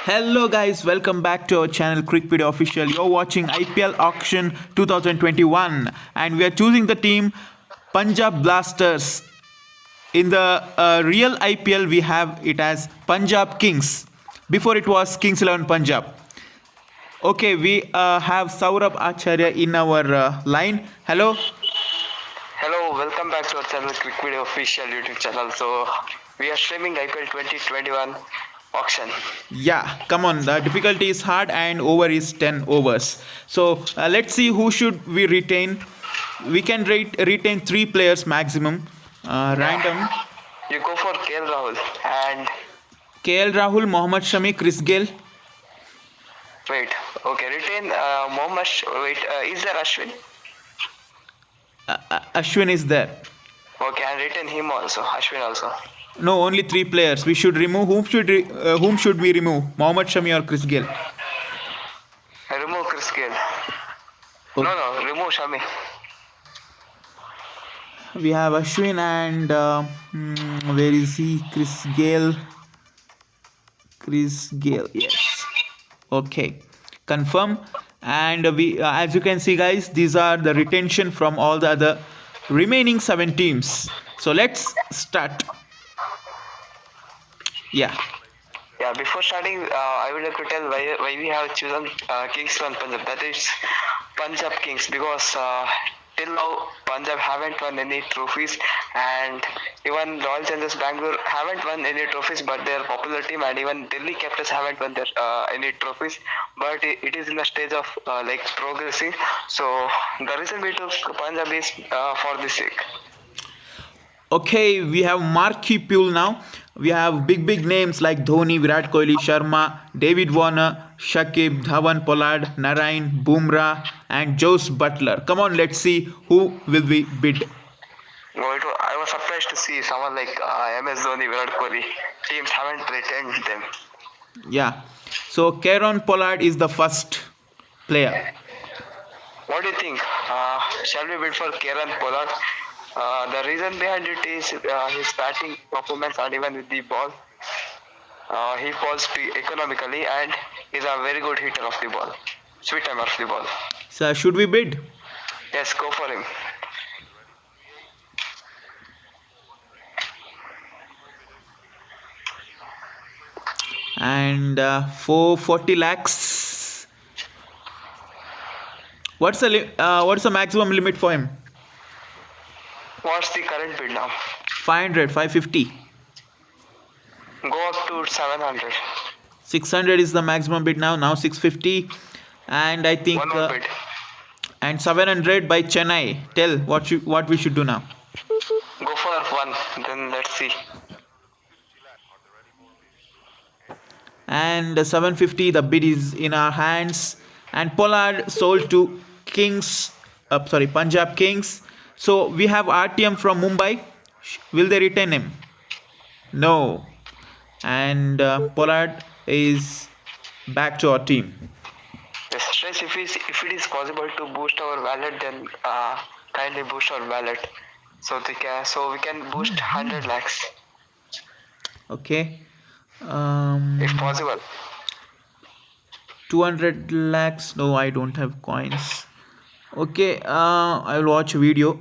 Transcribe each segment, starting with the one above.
Hello guys, welcome back to our channel Crickpedia Official. You're watching IPL Auction 2021 and we are choosing the team Punjab Blasters. In the real IPL we have it as Punjab Kings. Before it was Kings 11 Punjab. Okay, we have Saurabh Acharya in our line. Hello. Hello, welcome back to our channel Quick Video Official YouTube channel. So we are streaming IPL 2021 auction. Yeah, come on. The difficulty is hard and over is 10 overs. So let's see who should we retain. We can retain 3 players maximum. Random. You go for KL Rahul and KL Rahul, Mohammad Shami, Chris Gale. wait. Okay, retain Mohammad. Is there Ashwin? Ashwin is there. Okay, and retain him also. Ashwin also. No, only 3 players. We should remove. Whom should we remove? Mohammad Shami or Chris Gale? Remove Chris Gale. Okay. No, remove Shami. We have Ashwin and where is he? Chris Gale. Yes. Okay, confirm. And we, as you can see, guys, these are the retention from all the other remaining 7 teams. So let's start. Yeah. Before starting, I would like to tell why we have chosen Kings 11 Punjab. That is Punjab Kings because till now Punjab haven't won any trophies, and even Royal Challengers Bangalore haven't won any trophies, but they are a popular team, and even Delhi Capitals haven't won any trophies, but it is in the stage of progressing. So the reason we took Punjab is for this sake. Okay, we have marquee pool now. We have big names like Dhoni, Virat Kohli, Sharma, David Warner, Shakib, Dhawan, Pollard, Narain, Bumrah, and Jose Butler. Come on, let's see who will we bid. I was surprised to see someone like MS Dhoni, Virat Kohli. Teams haven't retained them. Yeah. So Kieron Pollard is the first player. What do you think? Shall we bid for Kieron Pollard? The reason behind it is his batting performance, and even with the ball, he falls economically and is a very good hitter of the ball, sweet timer of the ball. So should we bid? Yes, go for him. And 440 lakhs. What's the maximum limit for him? What's the current bid now? 500, 550. Go up to 700. 600 is the maximum bid now. Now 650, and I think One more bid. and 700 by Chennai. Tell what we should do now. Go for one. Then let's see. And 750, the bid is in our hands. And Pollard sold to Punjab Kings. So we have RTM from Mumbai. Will they retain him? No. And Pollard is back to our team. Yes, stress. If it is possible to boost our wallet, then kindly boost our wallet. So we can boost 100 lakhs. Okay. If possible. 200 lakhs. No, I don't have coins. Okay, I will watch a video.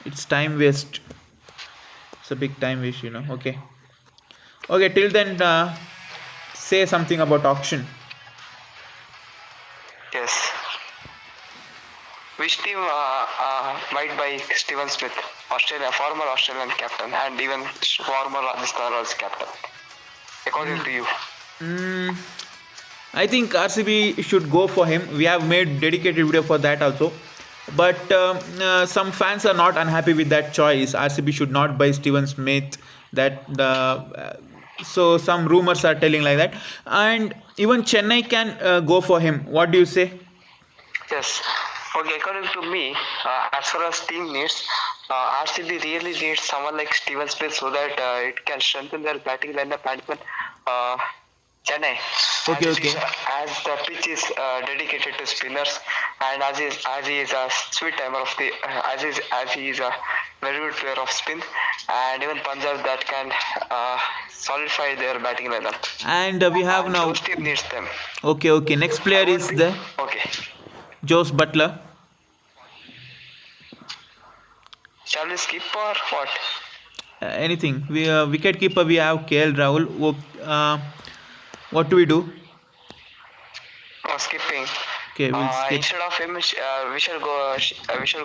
It's time waste. It's a big time waste, Okay. Okay, till then, say something about auction. Yes. Which team might buy Steven Smith, former Australian captain, and even former Rajasthan Royals captain? According to you. I think RCB should go for him. We have made dedicated video for that also. But some fans are not unhappy with that choice. RCB should not buy Steven Smith. So some rumors are telling like that. And even Chennai can go for him. What do you say? Yes. Okay, according to me, as far as team needs, RCB really needs someone like Steven Smith so that it can strengthen their batting lineup and Chennai. Okay, As, it okay. is, as the pitch is dedicated to spinners, and as he is a sweet timer of the as he is a very good player of spin, and even Punjab that can solidify their batting lineup. And we have And now. those team needs them. Okay, okay. Next player I won't is be the okay. Josh Butler. Shall we skip or what? Anything. We wicket keeper. We have KL Rahul. What do we do? Skipping. Okay, we'll skip. Instead of him, we shall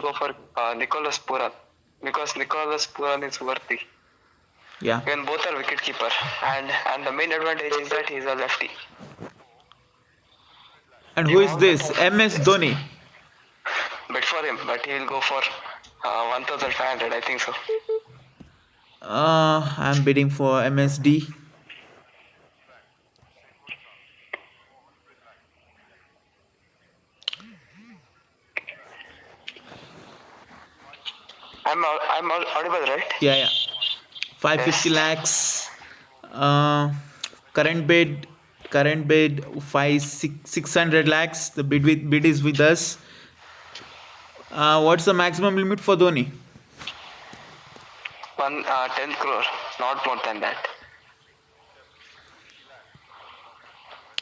go for Nicholas Puran, because Nicholas Puran is worthy. Yeah. Even both are wicketkeeper, and the main advantage is that he is a lefty. And who is this? MS Dhoni. Bid for him, but he will go for 1,500, I think so. I'm bidding for MSD. I'm audible, right? Yeah. 550 Yes. lakhs. Current bid 600 lakhs. The bid is with us. What's the maximum limit for Dhoni? 10 crore, not more than that.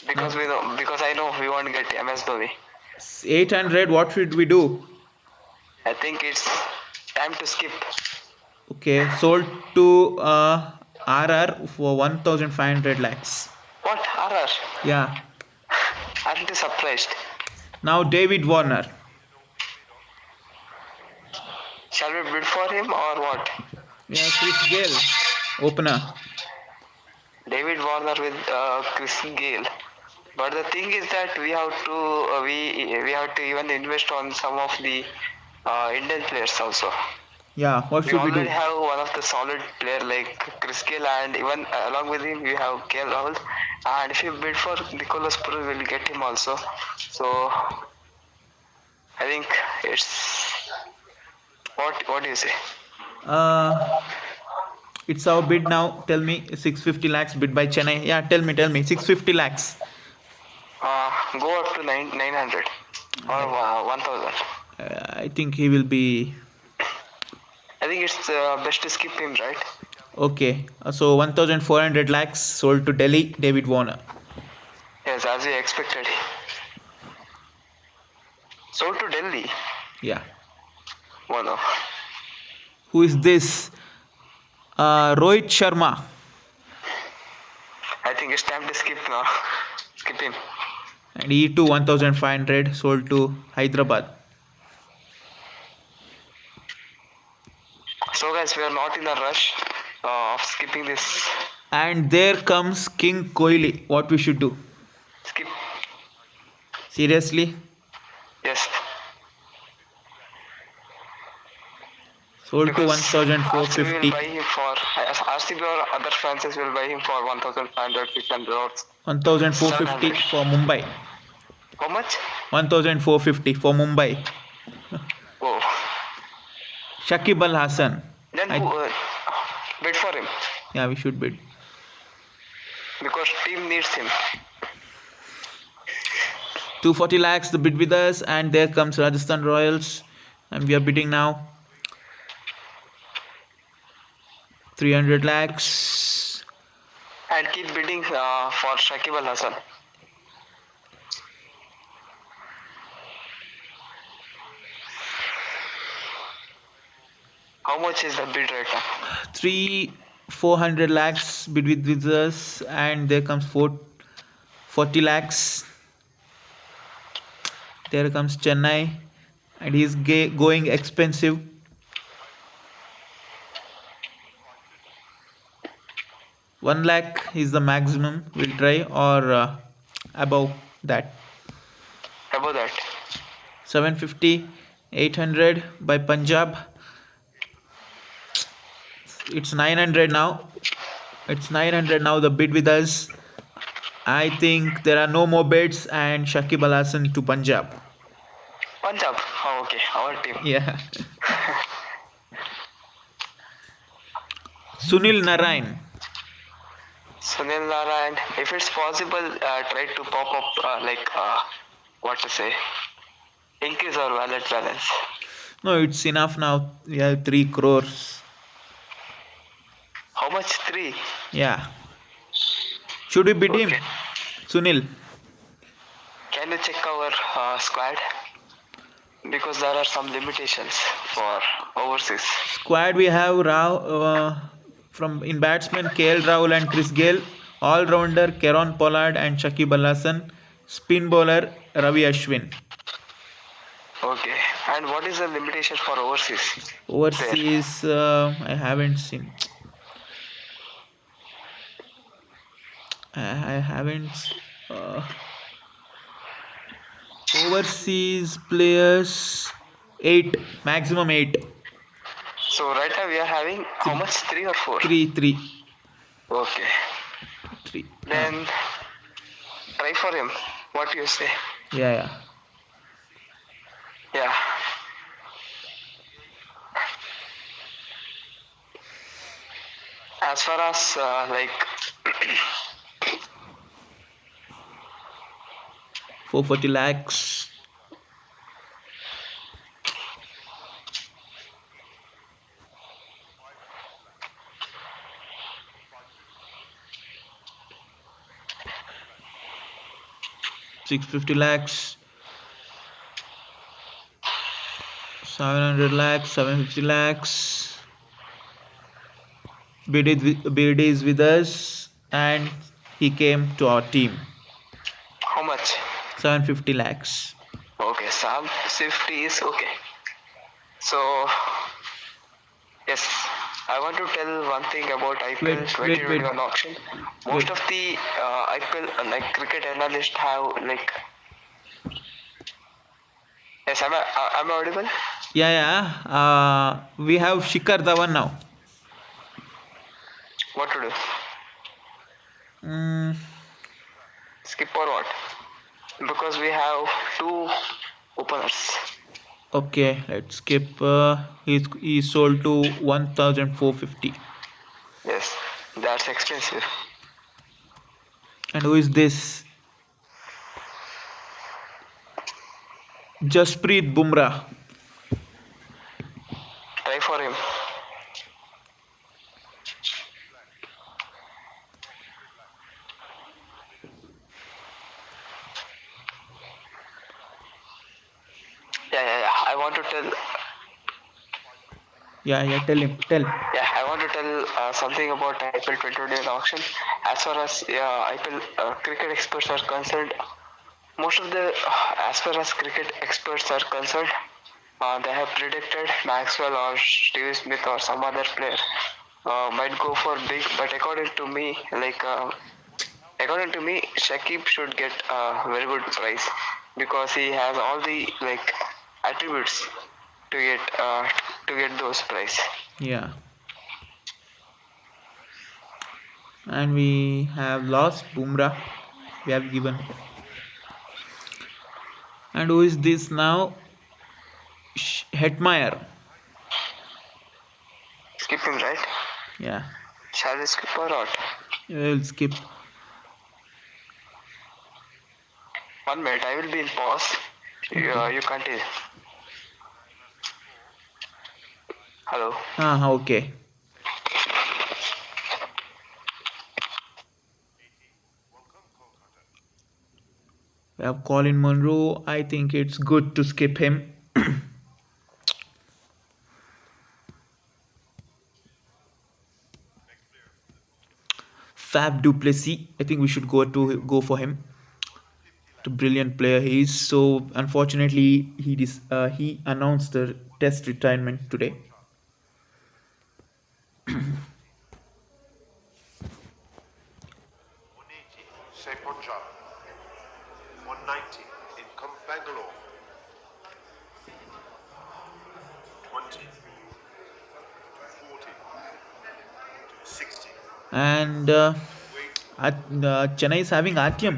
Because I know we won't get MS Dhoni. 800. What should we do? I think it's time to skip. Okay, sold to RR for 1,500 lakhs. What? RR? Yeah. Aren't you surprised? Now David Warner. Shall we bid for him or what? Yeah, Chris Gale, opener. David Warner with Chris Gale. But the thing is that we have to we have to even invest on some of the Indian players also. Yeah, what We should we already do? have one of the solid player like Chris Gale, and even along with him we have KL Rahul. And if you bid for Nicholas Puran, we'll get him also. So I think it's what do you say? It's our bid now. Tell me, 650 lakhs bid by Chennai. Yeah, tell me, 650 lakhs. Go up to 900 or 1,000. I think he will be I think it's best to skip him, right? okay. So 1,400 lakhs sold to Delhi, David Warner. Yes, as we expected. So to Delhi. Yeah. Oh no. Who is this? Rohit Sharma. I think it's time to skip now. Skip him. And he too 1,500 sold to Hyderabad. So guys, we are not in a rush of skipping this. And there comes King Kohli. What we should do? Skip. Seriously? Yes. Sold to Because RCB 1,450. will buy him for RCB or other fans will buy him for 1,500, 600 or 1,450 for Mumbai. how much? 1,450 for Mumbai. Oh. Shakib Al Hasan. Then bid for him Yeah, we should bid. because team needs him. 240 lakhs, the bid with us, and there comes Rajasthan Royals, and we are bidding now. 300 lakhs. And keep bidding for Shakib Al Hasan. How much is the bid right now? 400 lakhs bid with us, and there comes 40 lakhs. There comes Chennai, and he's going expensive. One lakh is the maximum. We'll try, or above that. About that. 750, 800 by Punjab. It's 900 now. It's 900 now. The bid with us. I think there are no more bids, and Shakib Al Hasan to Punjab. Punjab. Oh, okay. Our team. Yeah. Sunil Narayan. Sunil Narayan and if it's possible, try to pop up what to say, increase our wallet balance. No, it's enough now. We have 3 crores. How much? 3? Yeah. Should we bid him? Okay. Sunil. Can you check our squad? Because there are some limitations for overseas. Squad we have from in batsmen KL Rahul and Chris Gale. All rounder Keron Pollard and Shakib Al Hasan. Spin bowler Ravi Ashwin. Okay. And what is the limitation for overseas? Overseas, I haven't seen. I haven't. Overseas players 8, maximum 8. So right now we are having how much? 3 or 4? 3. Okay. 3. Then try for him. What you say? Yeah. Yeah. As far as 440 lakhs. $650 lakhs, 700 lakhs, 750 lakhs. Bid is with us and he came to our team. how much? 750 lakhs. Okay, Sam safety is okay. So yes, I want to tell one thing about IPL Wait. 2021 auction. Most Wait. of the IPL cricket analysts have Yes, am I audible? Yeah. We have Shikhar Dhawan now. What to do? Skip or what? Because we have 2 openers. Okay, let's skip. He's sold to 1,450. Yes, that's expensive. And who is this? Jasprit Bumrah. Try for him. Yeah. I want to tell. Yeah. Tell him. Tell. Yeah, I want to tell something about IPL 2021 auction. As far as IPL cricket experts are concerned, most of the as far as cricket experts are concerned, they have predicted Maxwell or Steve Smith or some other player might go for big. But according to me, Shakib should get a very good price because he has all the attributes to get those price. Yeah. And we have lost Bumrah. We have given. And who is this now? Hetmeyer. Skip him, right? Yeah. Shall we skip or not? We'll skip. 1 minute, I will be in pause. You continue. Hello. Okay. We have Colin Monroe. I think it's good to skip him. Fab Duplessis. I think we should go for him. What a brilliant player he is. So unfortunately, he announced the Test retirement today. Say Punjab. 190 in Bangalore. 20. 40. 60. And Chennai is having Atyam.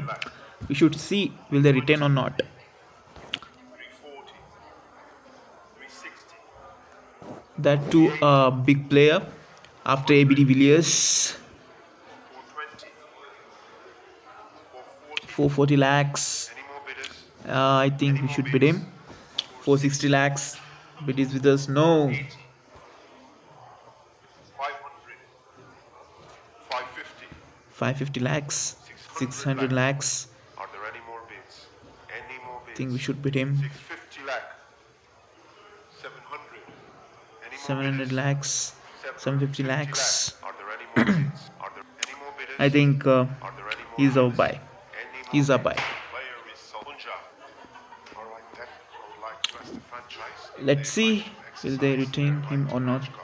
We should see will they retain or not. 340. 360. That too a big player after ABD Villiers. 420. 440 lakhs. Any more bidders? I think we should bid him. 460 lakhs. Bid is with us. No. 80. 500. 550. 550 lakhs. 600 600 lakhs. Are there any more bids? Any more bids? I think we should bid him. 650 lakh. 700. Any more 700 bidders? lakhs. 750 lakhs. Are there any more bids? Are there any more bidders? I think Are there any more he's our bidders? buy. Any more He's our bids? buy. Player is Punjab. All right then. I would like to ask the franchise. if Let's they'd see, like to will they exercise retain their him right or to not? match card.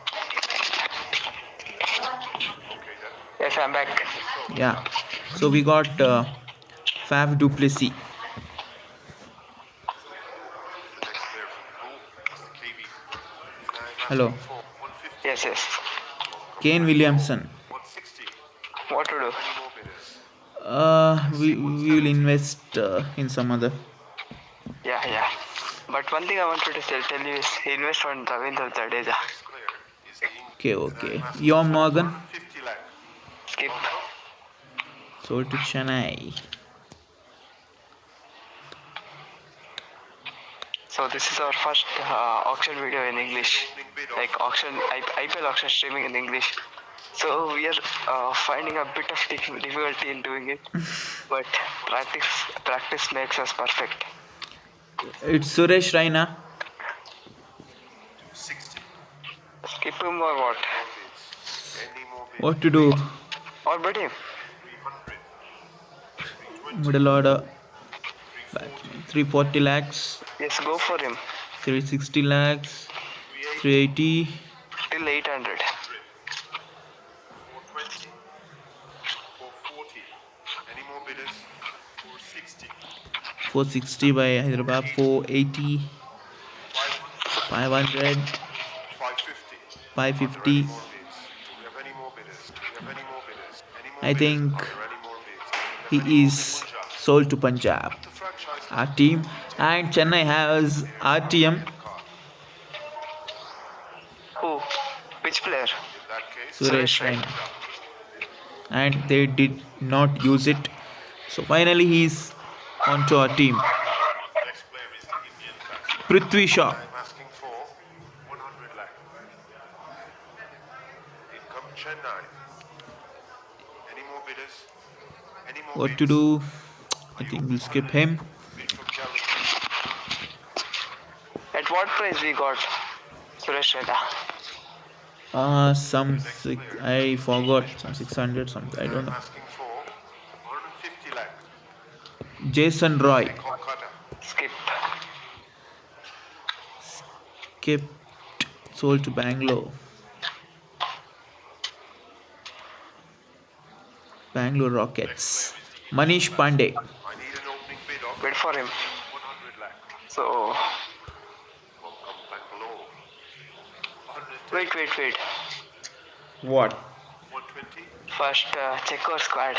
Okay then. Yes, I'm back. Yeah. So we got Faf Duplessis. The next player from the pool is the KB. Hello. 150. Yes, yes. Kane Williamson. 160. What to do? Any more bidders? We will invest in some other. Yeah, yeah. But one thing I wanted to tell you is invest on Ravindra Jadeja. Next player is the Okay, okay. Yon Morgan 150 lakh. Skip. sold to Chennai. So this is our first auction video in English, like IPL auction streaming in English. So we are finding a bit of difficulty in doing it, but practice makes us perfect. It's Suresh Raina. 60. Skip him or what? Any more bids? What to do? Or bet him. 300. Middle order. 340 lakhs. Yes, go for him. 360 lakhs. 380. Till 800. 420. 440. Any more bidders? 460. 460 by Hyderabad. 480. 500. 550. 550. More bids. Do we have any more bidders? Do we have any more bidders? Any more I bidders? think Are there any more bids? Do we have any he more is Punjab? sold to Punjab. The franchise Our team. And Chennai has RTM. card. Who? Which player? In that case, Suresh Raina. And they did not use it. So finally he's onto our team. next player is the Indian batsman. Prithvi Shaw. I'm asking for 100 lakh. In come Chennai. Any more bidders? Any more What to bids? do? I think we'll skip him. Bid from Jalli. At what price we got Suresh Raina? I forgot some 600 something. I don't I'm know. asking for 150 lakh. Jason Roy. Kolkata. Skip. Kept sold to Bangalore. Bangalore Rockets. Manish Pandey. I need an opening bid of Wait for him. 100 lakh. So Welcome Bangalore. 110. wait. What? 120. First check our squad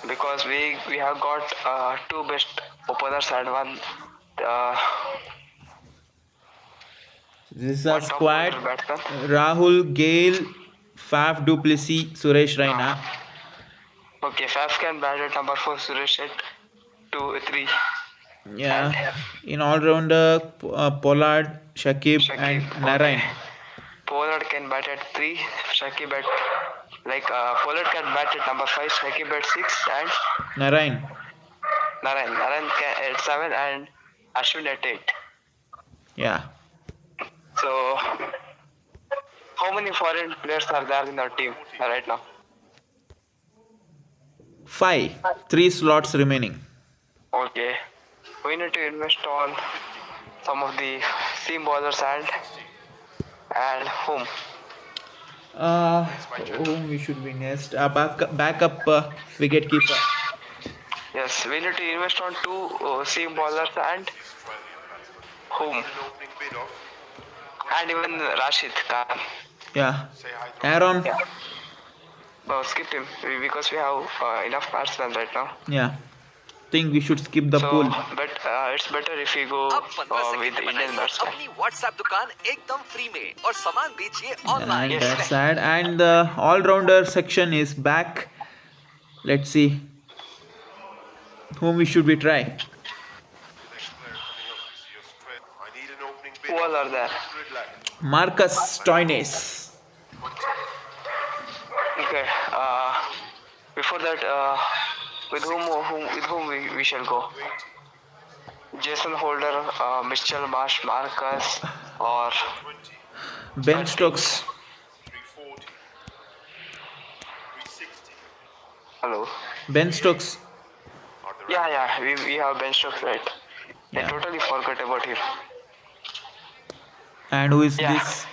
because we have got two best openers and one This is our one top squad. order batsman. Rahul, Gale, Faf Duplessis, Suresh Raina. Okay, Faf can bat at number 4, Suresh at 2, 3. Yeah. In all-rounder, Pollard, Shakib, and Narain. Pollard can bat at 3, Shakib at Pollard can bat at number 5, Shakib at 6, and Narain. Narayan can at 7, and Ashwin at 8. Yeah. So, how many foreign players are there in our team right now? 5. 3 slots remaining. Okay, we need to invest on some of the seam bowlers and whom? Whom we should be next? Backup wicket keeper. Yes, we need to invest on 2 seam bowlers and whom? An opening bid of And even Rashid Khan. Yeah. say hi to Aaron. No, skip him because we have enough batsmen right now. Yeah. Think we should skip the So, pool. but it's better if we go अब 15 with second में Indian बनाइए batsmen. अपनी WhatsApp दुकान एकदम free में और सामान बेचिए And online that's sad. And the all-rounder section is back. Let's see. Whom we should we try? The next player coming up is your spread. I need an opening bid Who all of are there? 100 lakh. Marcus Stoinis. Okay. Before that, with whom we shall go? Jason Holder, Mitchell Marsh, Marcus, or 20, Ben Stokes. 340, 360 hello? Ben Stokes. are the Yeah, we have Ben Stokes, right? Yeah. I totally forgot about him. And who is Yeah. this?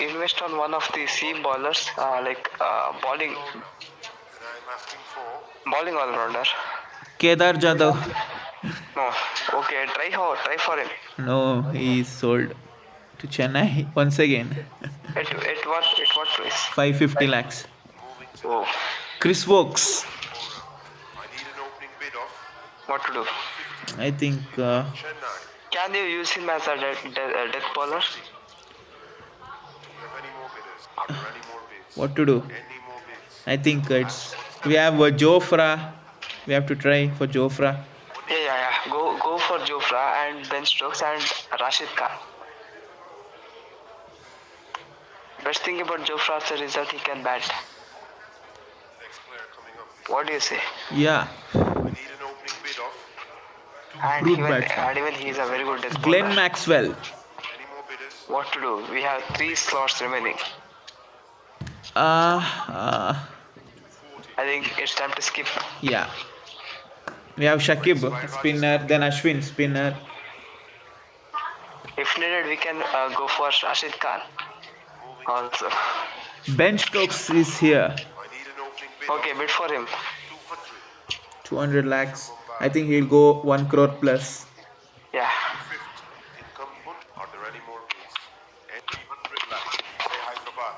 Invest on one of the seam bowlers, bowling and I'm asking for all rounder. Kedar Jadhav. No, okay, try for him. No, he is sold to Chennai once again. At what price? 550 lakhs. moving to Oh, Chris Wokes. I need an opening bid of what to do? I think Chennai. Can you use him as a death bowler? Do you have any more bidders? Are there any more bids? what to do. Any more bids? I think it's we have Jofra. We have to try for Jofra. Yeah. Go for Jofra and Ben Stokes and Rashid Khan. Best thing about Jofra is that he can bat. Next player coming up is What do you say? Yeah, I need an opening bid of And Brute even, batsman. he is a very good death Glenn bowler. Maxwell. any more bidders? What to do? We have 3 slots remaining. Uh, I think it's time to skip. yeah. We have Shakib, spinner, then Ashwin, spinner. If needed, we can go for Rashid Khan. Also. Ben Stokes is here. I need an opening bid Okay, bid for him. of 200 200. lakhs. I think he'll go 1 crore plus. Yeah. 50. Incumbent. Are there any more bids? Any 100 lakh. Say Hyderabad.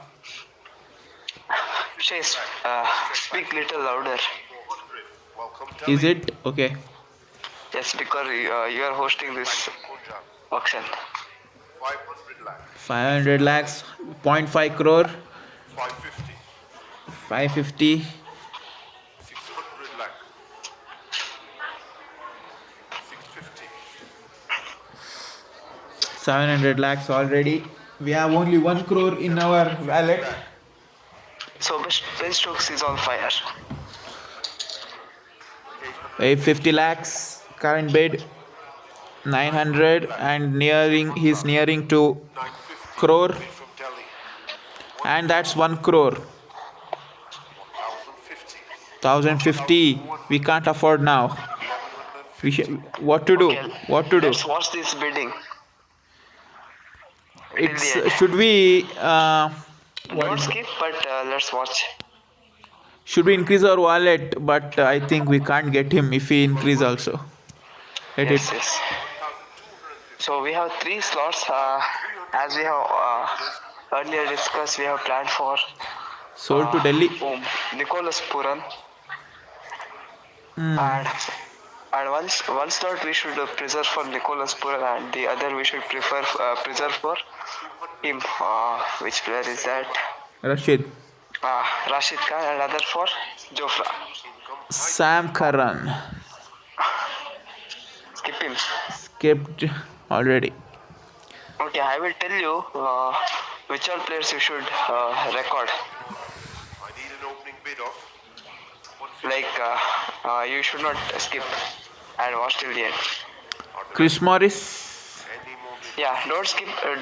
Chase, speak little louder. 400. Welcome Is Delhi. it? Okay. Yes, because you are hosting this Punjab. auction. 500 lakh. 500 lakhs, 0.5 crore, 550. 550, 600 lakh. 650. 700 lakhs already. We have only 1 crore in our wallet. So Ben Stokes is on fire. 850 lakhs, current bid 900 and he's nearing to 950. crore From Delhi. and that's 1 crore. 1050. 1050. We can't afford now. What to do? Okay, What to do? Let's watch this bidding. It's till the end. should we Don't skip, but let's watch. should we increase our wallet? But I think we can't get him if we increase also. Get it? Yes. So we have 3 slots. As we have earlier discussed, we have planned for Sold to Delhi. Nicholas Puran. And one slot we should preserve for Nicholas Puran, and the other we should preserve for him. Which player is that? Rashid. Rashid Khan, and other for Jofra. Sam Curran. Skip him. Skipped already. Okay, I will tell you which all players you should record. I need an opening bid of 150. Like you should not skip and watch till the end. Chris Morris. Any more bids? Yeah,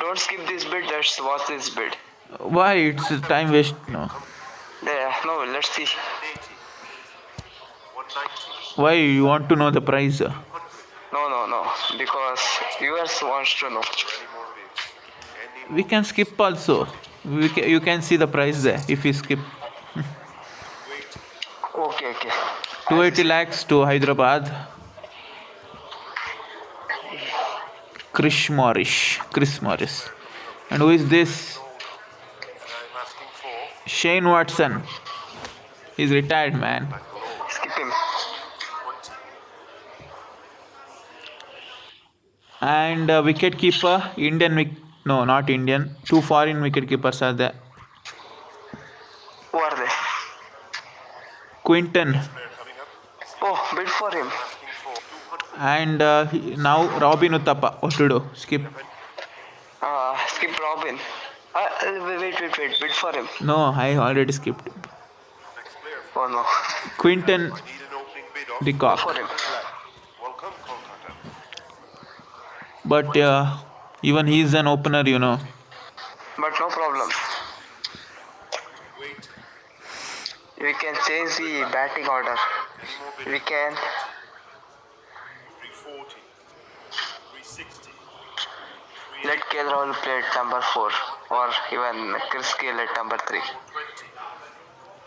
don't skip this bid. Let's watch this bid. Why? It's a time waste. No. There, no, let's see. 180. 190. Why you want to know the price? No, because viewers wants to know. Any more bids? Any We can skip also. You can see the price there if we skip. Okay. 280 lakhs to Hyderabad. Chris Morris. And who is this? And I'm asking for Shane Watson. He's retired, man. Skip him. 20. And wicket keeper, no, not Indian. 2 foreign wicket keepers are there. Who are they? Quinton. Player coming up. Oh, bid for him. Asking for 200. And now Robin Uthappa. What to do? Skip. Skip Robin. Wait. Bid for him. No, I already skipped. Next player. Oh no. Quinton I need an opening bid of de Kock. For him. 100 lakh. Welcome, Kolkata. But even he is an opener, you know. But no problem. Wait. We can change the batting order. Any more bidders? We can. 340. 360. Let KL Rahul play at number 4 or even Chris Gayle at number 3.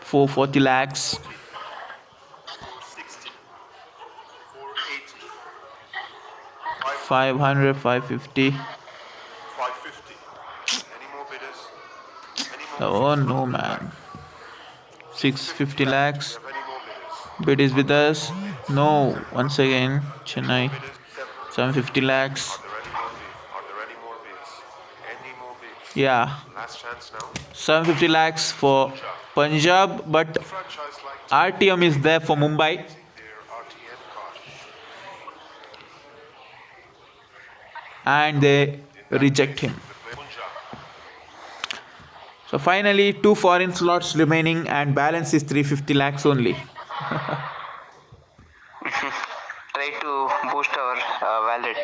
420. 440 lakhs. 460. 480. 500, 550. 550. Any more bidders? Any more Oh no, man. 650 lakhs. bidders? Any more bidders? Bid is with us. No, once again, Chennai. Bidders? 750 lakhs. Are there any more bids? Any more bids? Yeah, Last chance now. 750 lakhs for Punjab, but Franchise like RTM is there for Mumbai. their RTN card. And they reject him. Punjab. So finally, 2 foreign slots remaining and balance is 350 lakhs only. Try to boost our wallet.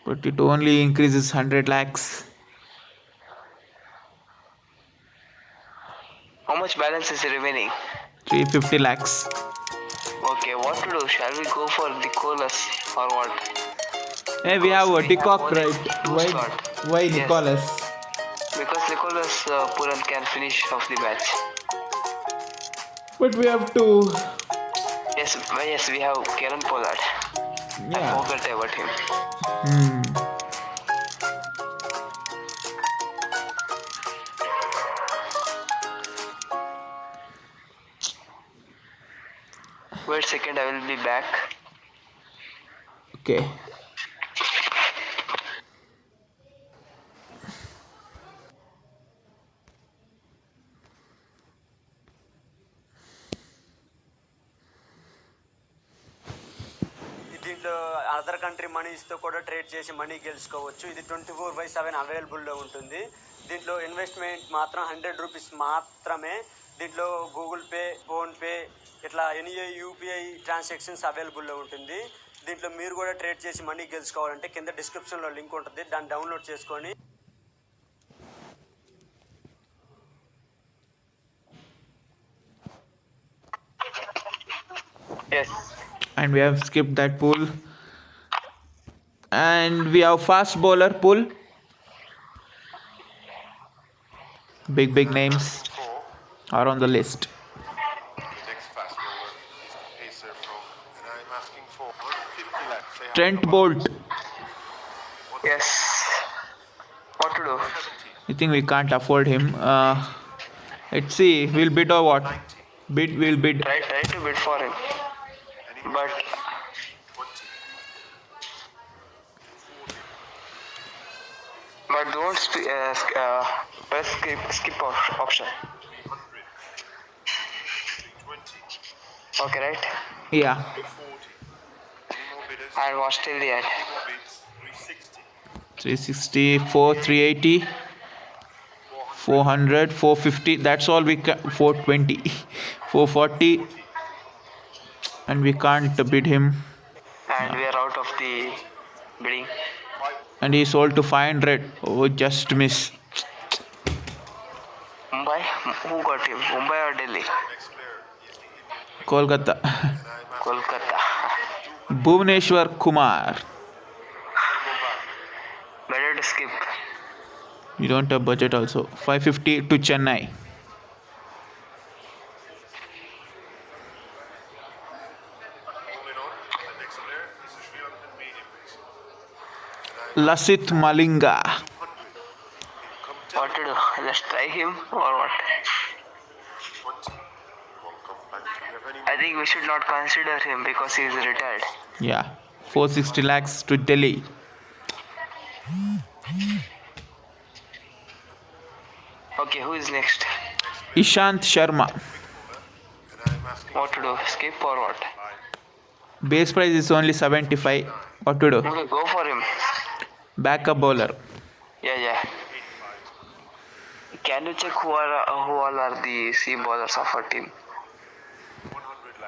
But it only increases 100 lakhs. How much balance is remaining? 350 lakhs. Okay, what to do? Shall we go for Nicholas or what? Hey, we have a We de have Kock, only right? two slot. Why Yes. Nicholas? Because Nicholas Puran can finish off the match. But we have to. Yes, we have Kieran Pollard. I Yeah. forgot about him. Wait a second, I will be back. Okay. దీంట్లో other country మనీస్తో కూడా trade చేసి money గెలుచుకోవచ్చు. ఇది 24/7 అవైలబుల్లో ఉంటుంది. దీంట్లో investment మాత్రం 100 rupees మాత్రమే. దీంట్లో గూగుల్ పే, ఫోన్పే ఇట్లా ఎనీ యూపీఐ ట్రాన్సాక్షన్స్ అవైలబుల్లో ఉంటుంది. దీంట్లో మీరు కూడా ట్రేడ్ చేసి మనీ గెలుచుకోవాలంటే కింద డిస్క్రిప్షన్లో లింక్ ఉంటుంది, దాన్ని డౌన్లోడ్ చేసుకొని Yes. And we have skipped that pool. And we have fast bowler pool. Big names are on the list. The next fast bowler is the pacer from, and I'm asking for 150 lakhs. Say hi. Trent Bolt. Yes. What to do? I think we can't afford him. Let's see. We'll bid or what? We'll bid. Try to bid for him. But 20. don't press skip option. 300. 320. Okay, right? Yeah. 340. Any more bidders? And Australia. Any more bids? 360. 360, 380, 400, 450. That's all we can. 420, 440. And we can't bid him. And we are out of the bidding. And he sold to 500. Oh, just miss. Mumbai? Who got him? Mumbai or Delhi? Next player is the Indian. Kolkata. And I'm asking Kolkata. Bhuvneshwar Kumar. go back. Better to skip. You don't have budget also. 550 to Chennai. Moving on. The next player is a Sri Lankan medium pacer. Lasit Malinga. 100. What to do? Let's try him or what? 20. Welcome back. Do you have any I think we should not consider him because he is retired. Yeah. 460 lakhs to Delhi. Okay, who is next? Ishant Sharma. And I'm asking What to do? Skip or what? Base price is only 75. What to do? Okay, go for him. Backup bowler. Yeah. Can you check who all are the seam bowlers of our team? 100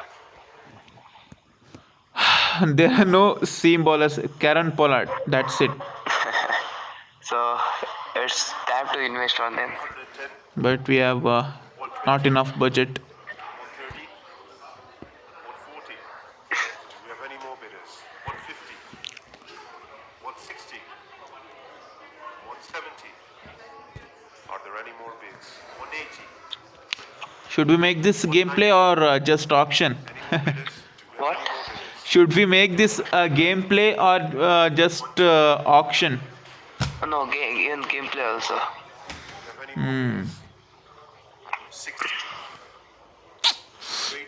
lakh. There are no seam bowlers. Karen Pollard. That's it. So it's time to invest on them. 110. But we have not enough budget. 130. 140. Do we have any more bidders? 150. 160. 170. Are there any more bids? 180. Should we make this gameplay or just auction? Any more bidders? Do we have What? any more bidders? Should we make this gameplay or just auction? No, even gameplay also. Do we have any more bidders? 60.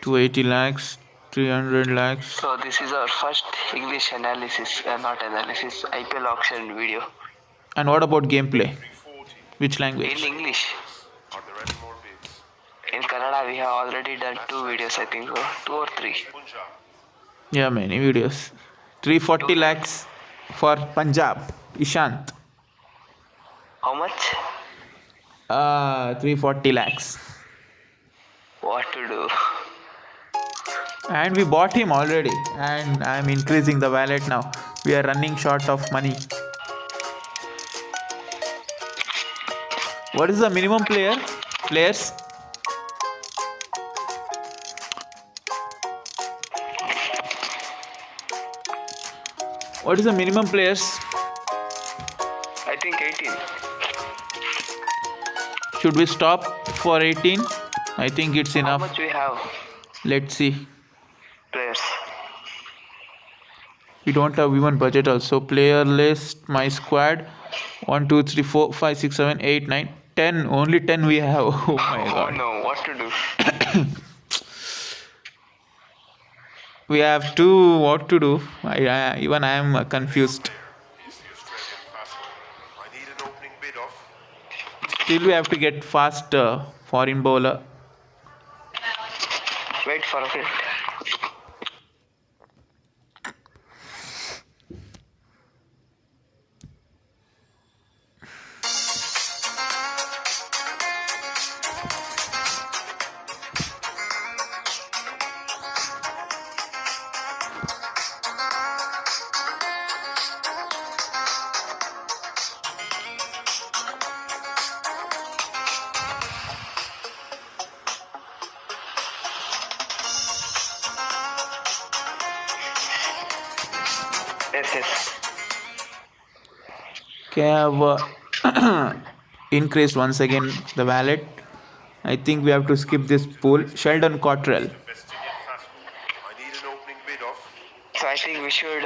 280 lakhs, 300 lakhs. So this is our first English analysis, not analysis, IPL auction video And what about gameplay? 340. Which in language? English. Are there any more bids? In Kannada, we have already done 2 videos, I think so, 2 or 3. Punjab. Yeah, many videos. 340 lakhs for Punjab. Ishant. How much? 340 lakhs. What to do? And we bought him already. And I'm increasing the wallet now. We are running short of money. What is the minimum players? What is the minimum players? I think 18. Should we stop for 18? I think it's How enough. much we have Let's see. players? We don't have even budget also. Player list, my squad. 1, 2, 3, 4, 5, 6, 7, 8, 9, 10. Only 10 we have. Oh my Oh god. no, what to do? We have to. What to do? Even I am confused. He's the Australian fast bowler. I need an opening bid of Still we have to get fast foreign bowler. Wait for a bit. Yes. Okay, I have increased once again the wallet. I think we have to skip this pool. Sheldon Cottrell. West Indian fast bowler. I need an opening bid of So I think we should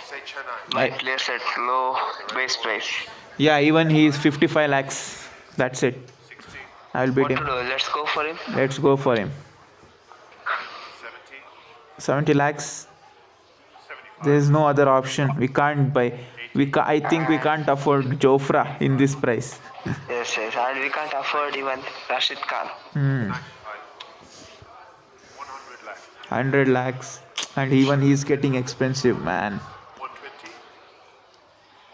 say Chennai. buy I- players at low base price. Yeah, even he is 55 lakhs. That's it. 60. I will beat What to him. do? Let's go for him. Let's go for him. 70. 70 lakhs. 75. There is no other option. We can't buy. I think we can't afford Jofra in this price. Yes. And we can't afford even Rashid Khan. 95. 100 lakh. 100 lakhs. And even he's getting expensive, man. 120.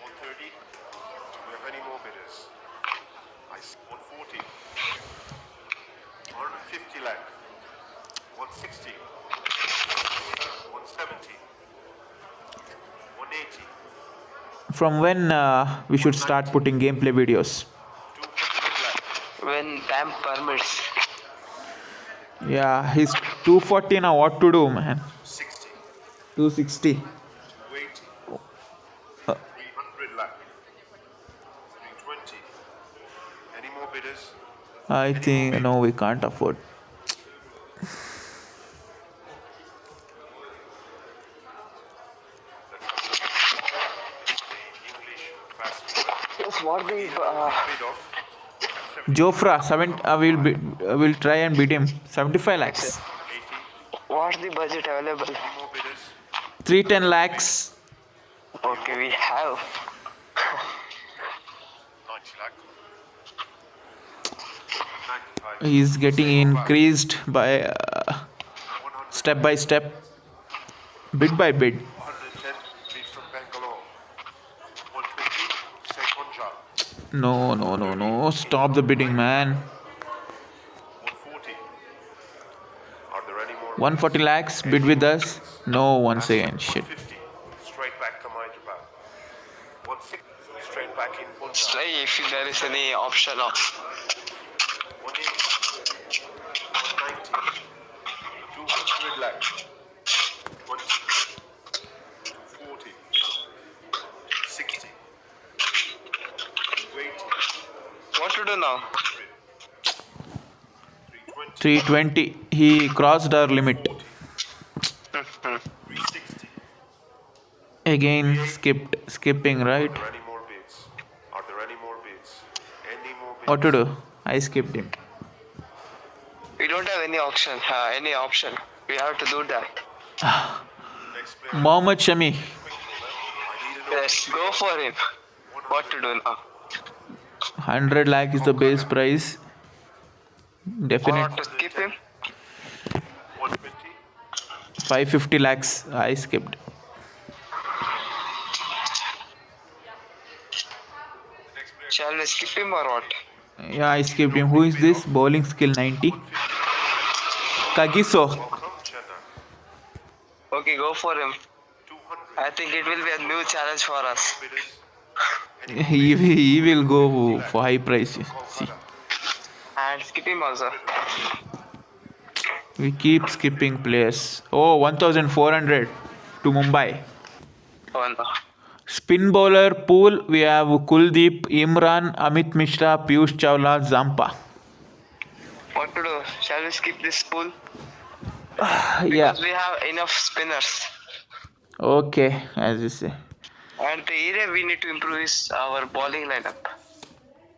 130. Do we have any more bidders? 140. 150 lakh. 160. 170. 180. From when we should start putting gameplay videos? 200 lakh. When time permits. Yeah, he's 240 now. What to do, man? 60. 260. 280. Uh. 300 lakh. 320. Any more bidders? I think no, we can't afford. English fast Yes, what the bid of Jofra, we'll try and beat him. 75 lakhs. 80. what's the budget available? Any more bidders? 310 lakhs. Okay, we have 90 lakh. 95. He's getting increased by 100. step by step. Bid by bid. 110 bid from Bangalore. 120, say Punjab. No. Stop the bidding, man. 140. Are there any more 140 bids? lakhs, bid with us. No, once again, shit. 150. Straight back to Hyderabad. 160. Straight back in Punjab. Try if there is any option of 180. 190. 200 lakhs. 20. 240. 60. 280. what to do now. 320. 320. He crossed our limit. 360. Again, skipping, right? Are there any more bids? Are there any more bids? Any more bids? What to do? I skipped him. We don't have any option. We have to do that. Next player. Mohammad Shami. I need to know. Let's go for him. What to do now? 100 lakh is the base price. Or Definite. to skip him? 120. 550 lakhs. I skipped. Next player. Shall we skip him or what? Yeah, I skipped him. Who is this? Bowling skill 90. Kagiso. Welcome, Chennai. Okay, go for him. 200 I think it will be a new challenge for us. bidders. He will go for high price. See, And skip him also. we keep skipping players. Oh, 1,400 to Mumbai. Oh no. Spin bowler pool, we have Kuldeep, Imran, Amit Mishra, Piyush Chawla, Zampa. What to do? Shall we skip this pool? Yeah, Because we have enough spinners. okay, as you say. And the area we need to improve is our bowling lineup.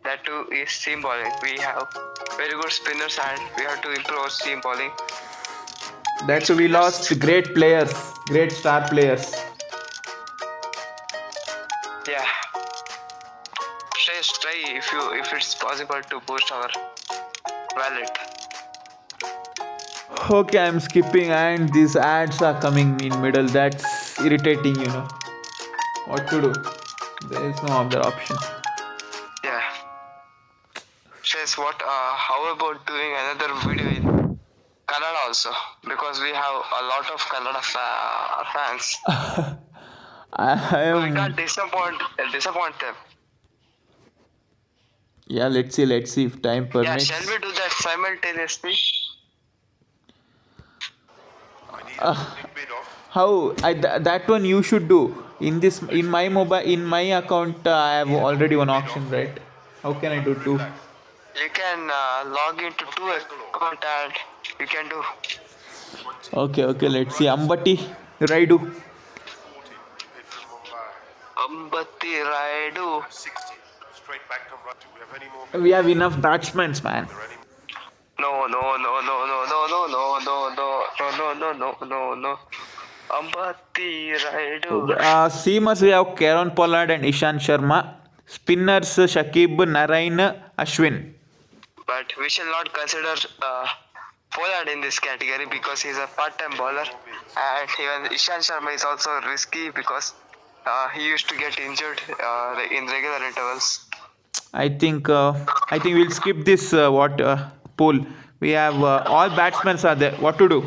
That too is seam bowling. We have very good spinners and we have to improve our seam bowling. That's we lost great players, great star players. Yeah. Try if it's possible to boost our wallet. Okay, I'm skipping and these ads are coming in middle. That's irritating, you know. What to do? There is no other option. Yeah. Says what? How about doing another video in Kannada also? Because we have a lot of Kannada fans. I We am. can't disappoint them. Yeah, let's see if time Yeah, permits. shall we do that simultaneously? I need a big bid of How that one you should do in my mobile in my account. I have already one option, right? How can I do two? You can log into two account and you can do. Okay. Let's see. Ambati Raidu. 40. Bid from Mumbai. Ambati Raidu. 60. Straight back to Ratu. We have any more bids? We have enough batsmen, man. Are there any No. Ambati Raidu. Seamers we have Kieron Pollard and Ishan Sharma. Spinners Shakib, Narain, Ashwin. But we shall not consider Pollard in this category because he's a part-time bowler, and even Ishan Sharma is also risky because he used to get injured in regular intervals. I think we'll skip this pool. We have all batsmen are there. What to do?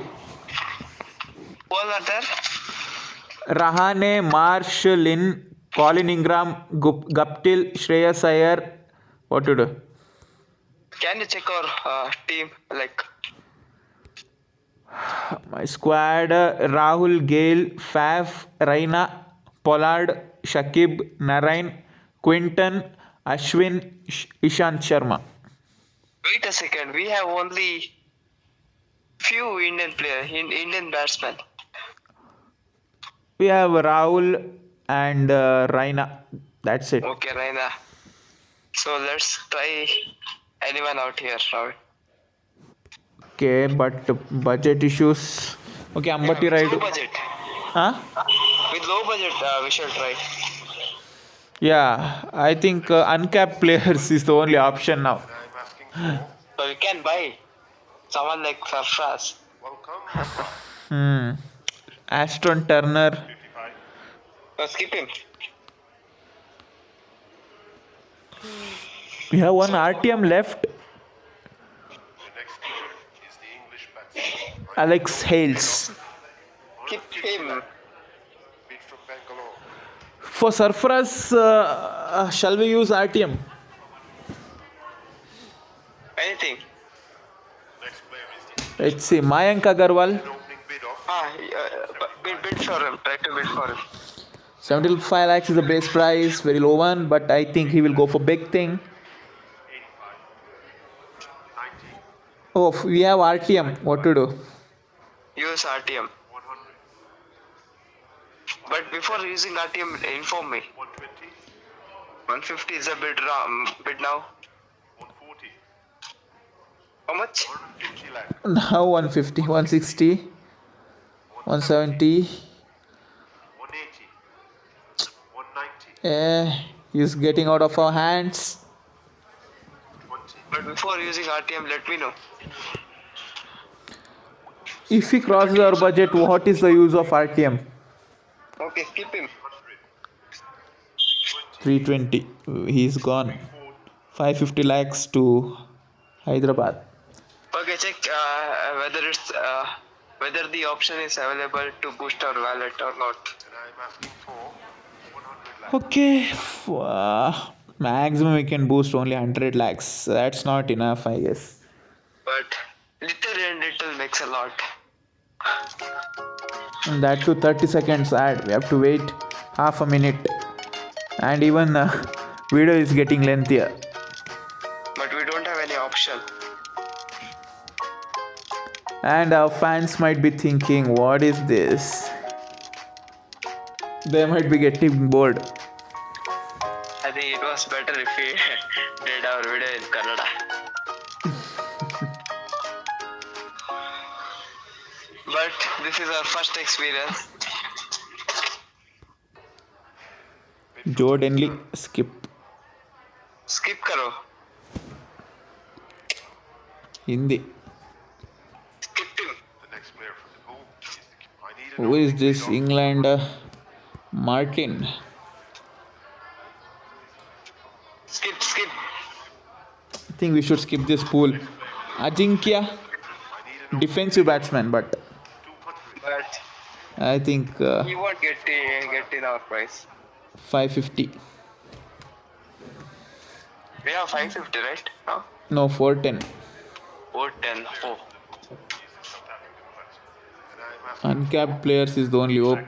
Bowler there? Rahane, Marsh, Lynn, Colin Ingram, Guptill, Shreyas Iyer. What to do? Can you check our team? Like, My squad: Rahul, Gale, Faf, Raina, Pollard, Shakib, Narain, Quinton, Ashwin, Ishant Sharma. wait a second. We have only few Indian batsmen. We have Rahul and Raina. That's it. Okay, Raina. So let's try anyone out here, Rahul. Okay, but budget issues. Okay, Ambati With low Raidu. budget. Huh? With low budget, we shall try. Yeah, I think uncapped players is the only option now. I'm asking for? So we can buy someone like Sarfraz. Welcome. Hmm. Aston Turner. 55. Skip him. We have one RTM left. The next keeper is the English batsman. Alex Hales. Skip him. Bid from Bangalore. For Sarfaraz, shall we use RTM? Anything. Next player is the Let's see. Mayank Agarwal. an opening bid of Bid for him. Try to bid for him. 75 lakhs is the base price. Very low one, but I think he will go for big thing. 85. 90. Oh, we have RTM. What to do? Use RTM. 100. But before using RTM, inform me. 120. 150 is a bid now. 140. How much? 150 lakh. Now 150, 160, 170. 180. 190. He's getting out of our hands. 20. But before using RTM, let me know. If he crosses our budget, what is the use of RTM? Okay, skip him. 320. He's gone. 550 lakhs to Hyderabad. Okay, check whether the option is available to boost our wallet or not. And I'm asking for 100 lakh. Okay. Maximum we can boost only 100 lakhs. That's not enough, I guess. But little and little makes a lot. And that too 30 seconds ad. We have to wait half a minute. And even video is getting lengthier. But we don't have any option. And our fans might be thinking, what is this? They might be getting bored. I think it was better if we did our video in Kannada. But this is our first experience. Joe Denley, skip. Skip karo. Hindi. Skip him. The next player from the pool is the I need an Who is opening this? bid of England Martin. Skip. I think we should skip this pool. Ajinkya, I need an defensive batsman, but 200. But I think he won't get in our price. 550. We have 550, right? No? No, 410. 410. Oh. And I'm asking Uncapped players is the only hope.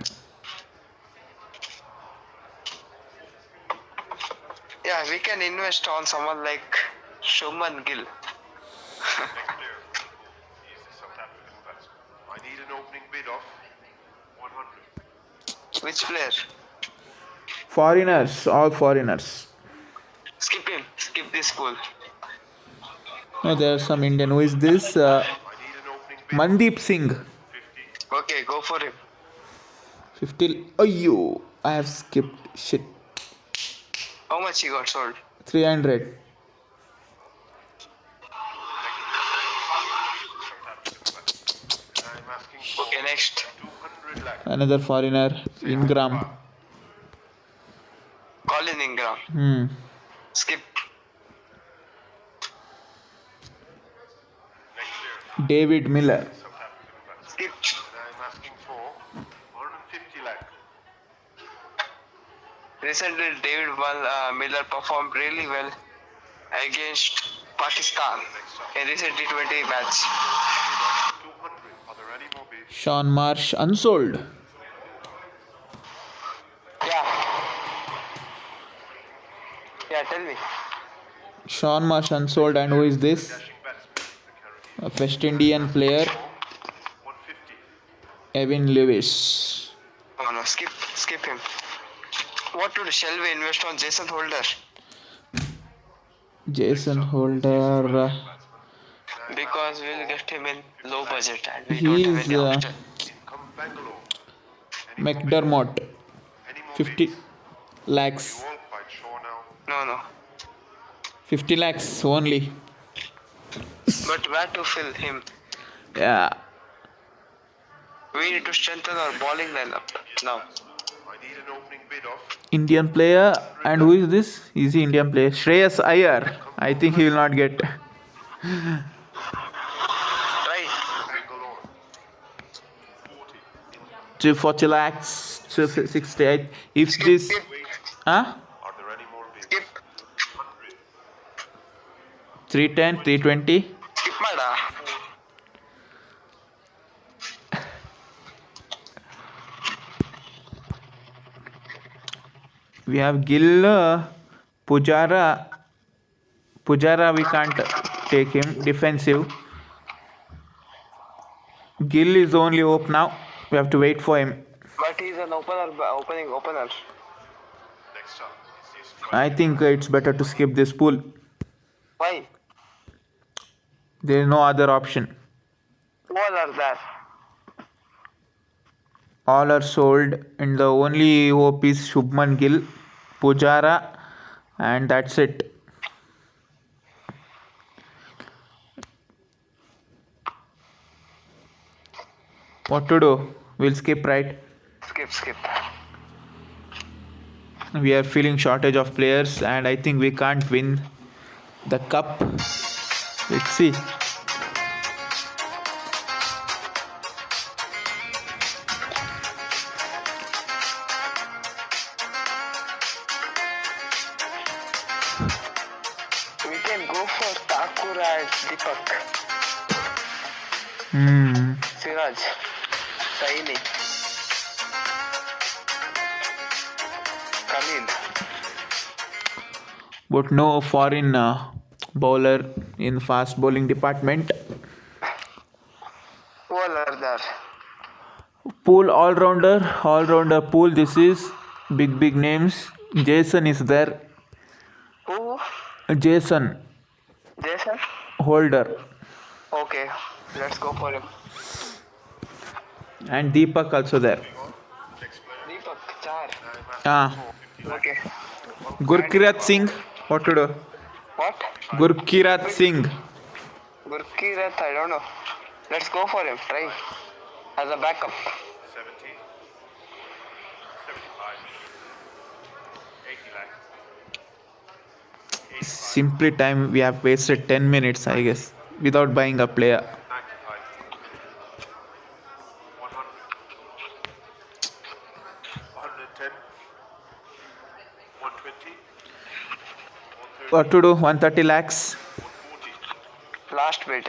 Yeah, we can invest on someone like Shubman Gill. next player is the South African batsman. I need an opening bid of 100. Which player? Foreigners, all foreigners. Skip him. Skip this pool. No, there's some Indian. Who is this? I need an opening bid Mandeep Singh. 50. Okay, go for him. 50. Oh, you. I have skipped. Shit. How much he got sold? 300. And I'm asking for Okay, next. 200 lakh. Another foreigner. Ingram. Colin Ingram. Skip. Next player, David Miller. South African batsman. Skip. And I'm asking for 150 lakh. Recently, David Miller performed really well against Pakistan in recent T20 match. 200. Are there any more bids? Sean Marsh. Unsold. Yeah, tell me. Sean Marsh unsold. And who is this? Dashing batsman, the Caribbean. A West Indian player. 150. Evan Lewis. Oh no, skip him. What to do? Shall we invest on Jason Holder? Jason Holder. Because we'll get him in low budget and we He don't have is any option. Come Bangalore. McDermott. Any more 50 bids? lakhs. You all quite sure now? No. 50 lakhs only. But where to fill him? Yeah. We need to strengthen our bowling lineup now. I need an opening bid of Indian player, and who is this? Is he Indian player? Shreyas Iyer. I think he will not get. Try. Bangalore. 40. 240 lakhs, 268. If this. Skip. Huh? Are there any more bids? Skip. 100. 310, 320. Skip mada. We have Gill, Pujara. Pujara, we can't take him. Defensive. Gill is only hope now. We have to wait for him. But he's an opening opener. Next up is this I think it's better to skip this pool. Why? There is no other option. Who all are there? All are sold, and the only hope is Shubman Gill, Pujara, and that's it. What to do? We'll skip, right? Skip. We are feeling shortage of players, and I think we can't win the cup. Let's see. We can go for Thakur and Deepak. Siraj. Saini. Khalil. But no foreign bowler in fast bowling department. Who all are there? Pool all-rounder pool. This is big names. Jason is there. Who? Jason Jason? Holder Okay, let's go for him. and Deepak also there. Deepak, Char. Ah, Okay. Gurkirat Singh. What to do? What? Gurkirat Singh. Gurkirat, I don't know. Let's go for him. Try. As a backup. 70. 75. 80 lakhs. 85. Simply time we have wasted 10 minutes, I guess, without buying a player. 95. 100. 110. 120. 130. What to do? 130 lakhs, 140. Last bid.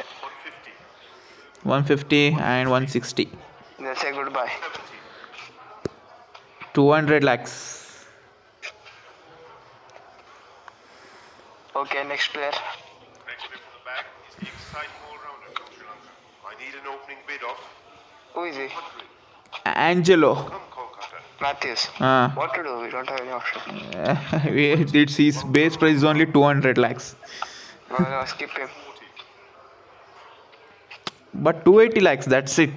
150. 150 and 160. Then say goodbye. 70. 200 lakhs. Okay, next player. Next bid for the bag is the exciting all-rounder from Sri Lanka. I need an opening bid of Who is he? 100. Angelo. Come Kolkata. Matthews. Ah. What to do? We don't have any option. His base price is only 200 lakhs. No, skip him. 40. But 280 lakhs, that's it.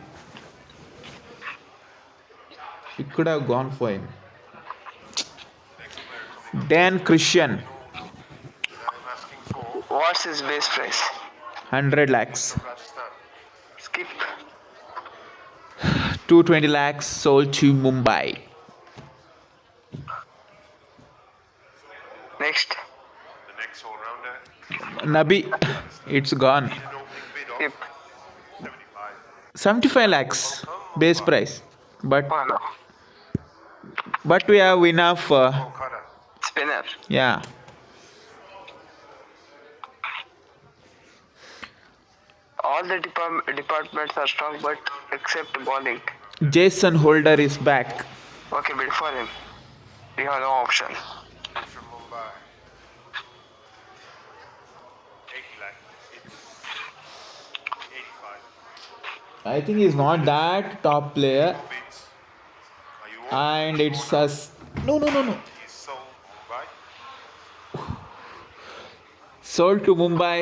We could have gone for him. Dan Christian, I'm asking for What's his base price? 100 lakhs. Rajasthan. Skip. 220 lakhs sold to Mumbai. Next. The next all-rounder. Nabi, it's gone. An opening bid of Skip. 75. 75 lakhs base price. But Oh no. we have enough. Kolkata. Spinner. Yeah. All the departments are strong, but except bowling. Jason Holder is back. Okay, bid for him. We have no option. From Mumbai. 80 lakhs. 85. I think he's not that top player. Bids. Are you all? And it's us. No. He's sold Mumbai. Sold to Mumbai.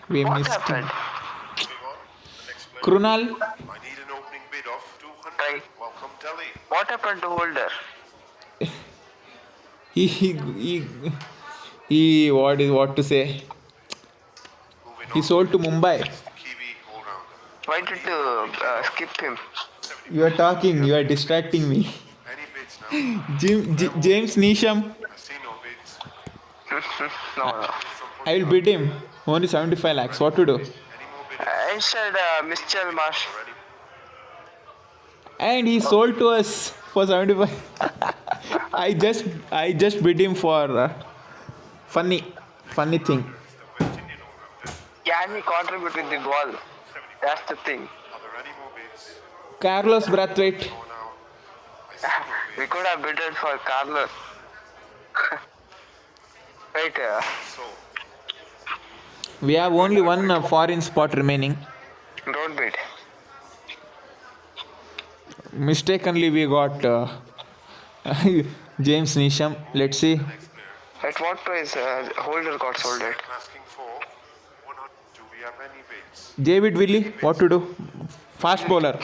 We What missed happened? him. Moving on. Next player. Krunal. I need an opening bid of 200. Right. Welcome Delhi. What happened to Holder? He what to say? Moving He on. sold to Mumbai. The Kiwi all-rounder. Why did you skip him? 75. You are talking. You are distracting me. Any bids now? James Neesham. I see no bids. No. I will bid him. Only 75 lakhs. What to do? Any more bidders? Instead, Mitchell Marsh. Ready? And he sold to us for 75. I just bid him for funny thing. Can he contribute with the ball? That's the thing. Are there any more bids? Carlos Brathwaite. Oh, now. I see no bids. We could have bidded for Carlos. Right. So, We have only one foreign spot remaining. Don't bid. Mistakenly, we got James Neesham. Let's see. next player. At what price Holder got sold it? I'm asking for 100. Do we have any bids? David Willie. What to do? Fast bowler. I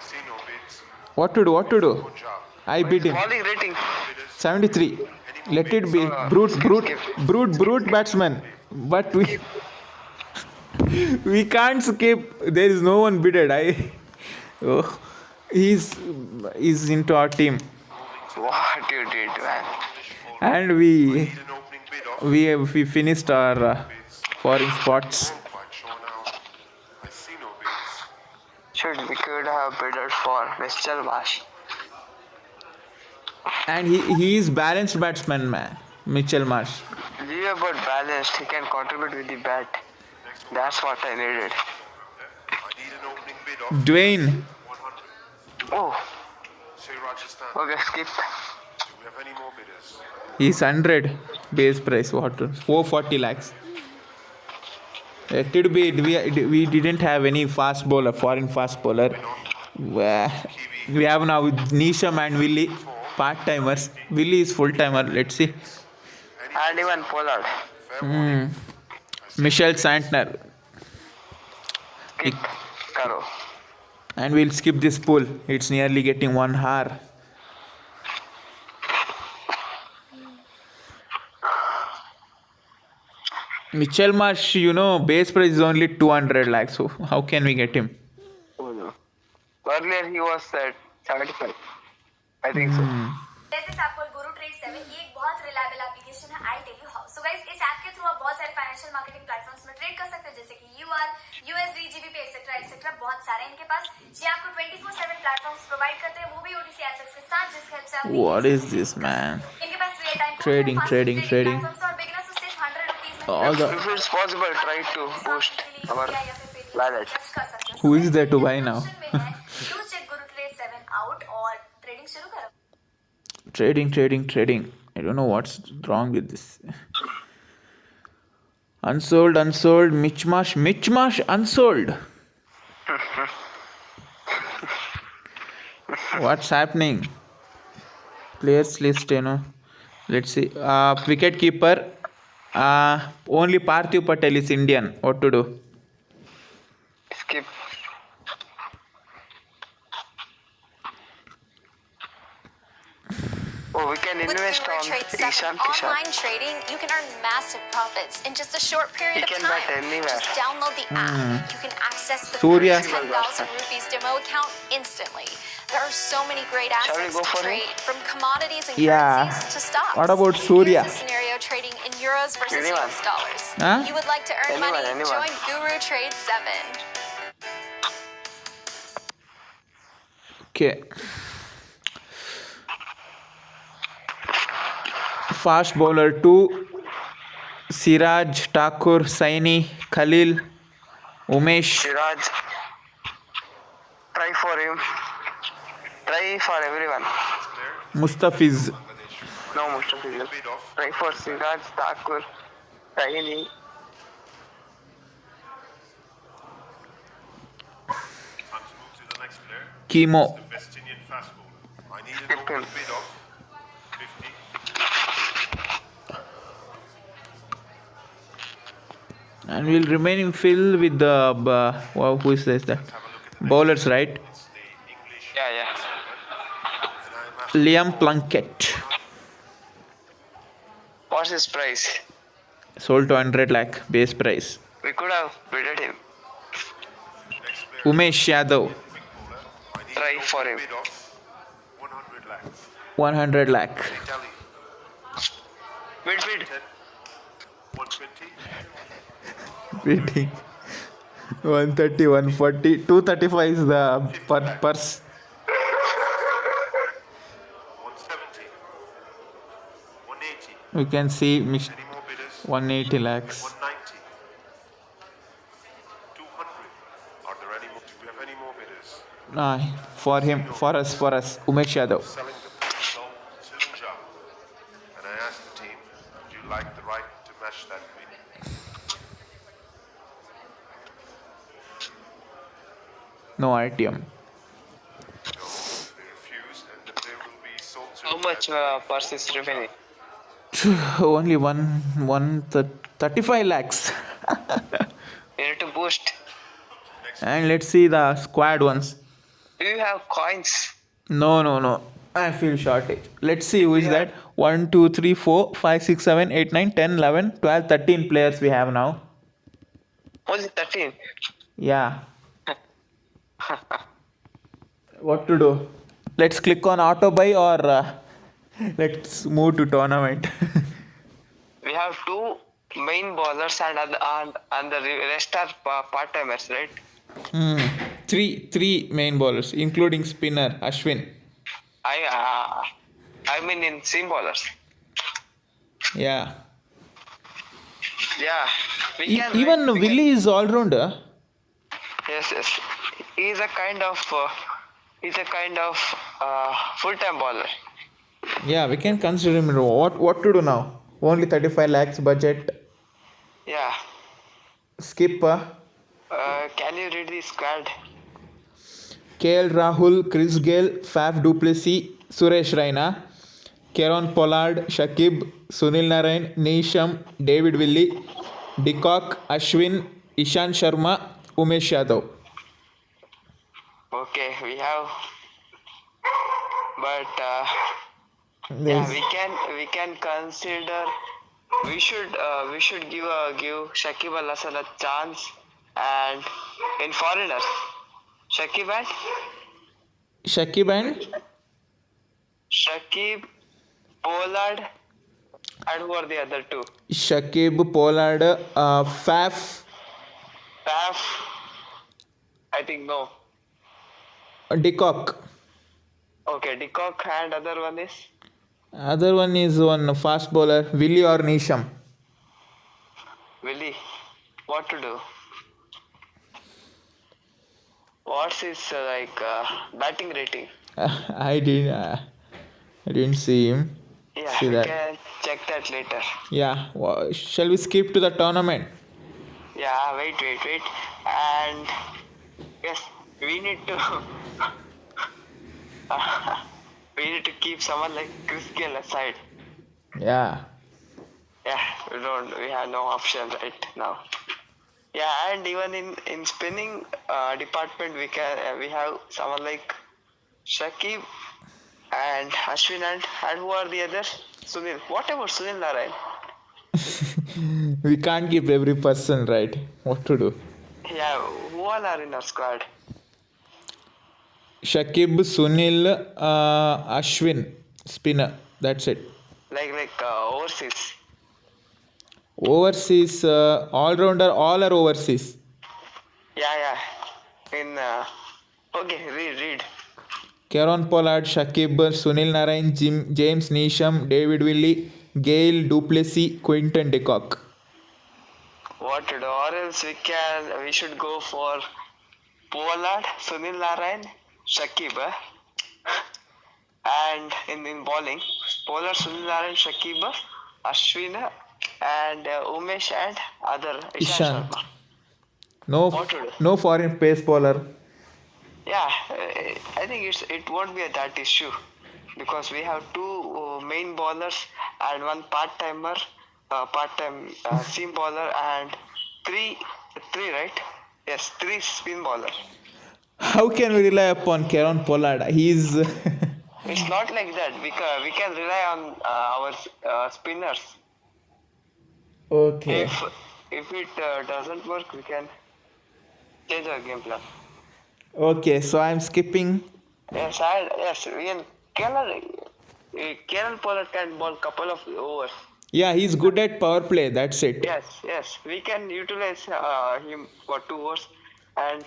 see no bids. What to do? Good job. I bid him. Bowling rating. 73. Let it be. Brute batsman. But we can't skip. There is no one bidded. Oh, he's into our team, What you did, man? and we Need an opening bid of we finished our bids. foreign spots. Not quite sure now. I see no bids. Should we could have bidded for Mitchell Marsh. And he is balanced batsman, man. Mitchell Marsh. Leave about balanced. He can contribute with the bat. Next one. That's what I needed. I need an opening bid of Dwayne. 100. Oh, Say Rajasthan. okay, skip. Do we have any more bidders? He's 100 base price. What? 440 lakhs. Let it be. We didn't have any fast bowler, foreign fast bowler. We have now Neesham and Willie, part timers. Willie is full timer. Let's see. And even Pollard. Fair warning. Michelle Santner. Skip. Karo. And we'll skip this pool. It's nearly getting 1 hour. Mitchell Marsh, base price is only 200 lakhs. So how can we get him? Oh, no. Earlier he was at 75. I think so. This app Guru trade 7 ये एक बहुत reliable application है I tell you how so guys इस app के through आप बहुत सारे financial marketing platforms में ट्रेड कर सकते हैं जैसे कि यूआर यूएसडी जीबीपी एक्सेट्रा बहुत सारे इनके पास ये आपको 24/7 प्लेटफॉर्म्स प्रोवाइड करते हैं वो भी ओटीसी एक्सेस के साथ जिसके हेल्प से आप What is this, man? इनके पास रियल टाइम Trading. और बिगिनर्स को सिर्फ 100 रुपीस में All the If it's possible, try to boost our wallet. who is there to buy now? Do check Guru trade 7 out और ट्रेडिंग शुरू करो Trading. I don't know what's wrong with this. Unsold. Mitch Marsh, unsold. What's happening? Players list, Let's see. Wicket keeper. Only Parthiv Patel is Indian. What to do? Skip. Oh, we can With invest Guru on Trade 7 Ishan Kishan. online trading, you can earn massive profits in just a short period You of can time. bet anywhere. Just download the app. You can access the Surya. free 10,000 rupees demo account instantly. There are so many great Shall we assets go to for him? trade, from commodities and Yeah. currencies to stocks. What about Surya? Here's a scenario trading in euros versus Anyone. US dollars. Huh? You would like to earn money? Anyone. Join Guru Trade 7. Okay. Fast bowler 2. Siraj, Thakur, Saini, Khalil, Umesh. Siraj. Try for him. Try for everyone. Mustafiz. No Mustafiz. Bid of. Try for Siraj, Thakur, Saini. Time to move to the next player. Chemo. The West Indian fast bowler. I need an Skip him. opening bid of 50. And we'll remain in fill with the who is this? The Have a look at the bowlers, right? It's the English. Yeah. And I'm asking Liam Plunkett What's his price? sold to 100 lakh base price. We could have bidded him. next player. Umesh Yadav. Quick bowler. I need try for him. Bid of 100 lakhs. 100 lakh. They tally Bid. 10, 120, Bidding. 130, 140, 235 is the purse. 170, 180. We can see Any more bidders? 180 lakhs. 190, 200. Are there any more? Do we have any more bidders? For him, for us, Umesh Yadav. Selling the Punjab to Punjab. And I asked the team, would you like the right to match that bid? No RTM. No, they refused, and the player will be sold to. How much purse is remaining? Only 35 lakhs. You need to boost. And let's see the squad ones. Do you have coins? No. I feel shortage. Let's see who is that. 1, 2, 3, 4, 5, 6, 7, 8, 9, 10, 11, 12, 13 players we have now. Only 13. Yeah. What to do? Let's click on auto buy or let's move to tournament. We have 2 main bowlers and the rest are part timers, right? Three main bowlers, including spinner Ashwin. I mean in seam bowlers. Yeah. Yeah, we can. Even we can- Willie is all rounder. Yes. He's a kind of full-time bowler. Yeah, we can consider him. What to do now? Only 35 lakhs budget. Yeah. Skip. Can you read the squad? KL Rahul, Chris Gale, Faf Duplessis, Suresh Raina, Kieron Pollard, Shakib, Sunil Narain, Neesham, David Willey, Decock, Ashwin, Ishan Sharma, Umesh Yadav. Okay, we have, but Yes. we can consider. We should give Shakib Al Hasan a chance, and in foreigners, Shakib Pollard, and who are the other 2? Shakib, Pollard, Faf, I think no. Decock. Okay, Decock, and other one is Other one is one fast bowler, Willie or Neesham. Willie. What to do? What's his batting rating? I didn't see him. Yeah, See we that. can check that later. Yeah. Shall we skip to the tournament? Yeah, wait. And yes, we need to keep someone like Chris Gale aside. Yeah. Yeah, we have no option right now. Yeah, and even in spinning department we have someone like Shakib and Ashwin and who are the others? Sunil. What about Sunil Narain? We can't keep every person, right? What to do? Yeah, who all are in our squad? Shakib, Sunil, Ashwin, spinner. That's it. Like overseas. Overseas, all-rounder, all are overseas. Yeah. In okay, read. Kieron Pollard, Shakib, Sunil Narain, James Neesham, David Willey, Gale, Duplessis, Quinton de Kock. What to do? Or else we should go for Pollard, Sunil Narain, Shakib. And in bowling, Pollard, Sunil Narain, Shakib, Ashwin, and Umesh and other Ishan Ishan. Sharma. What to do? No foreign pace bowler. Yeah, I think it won't be that issue because we have 2 main bowlers and 1 part-time seam bowler and 3 right? Yes, 3 spin bowler. How can we rely upon Kieron Pollard? He's It's not like that. We can rely on our spinners. okay. If it doesn't work, we can change our game plan. Okay, so I'm skipping Yes, even Kerala Pollard can bowl couple of overs. Yeah, he's good at power play. That's it. Yes, we can utilize him for 2 overs, and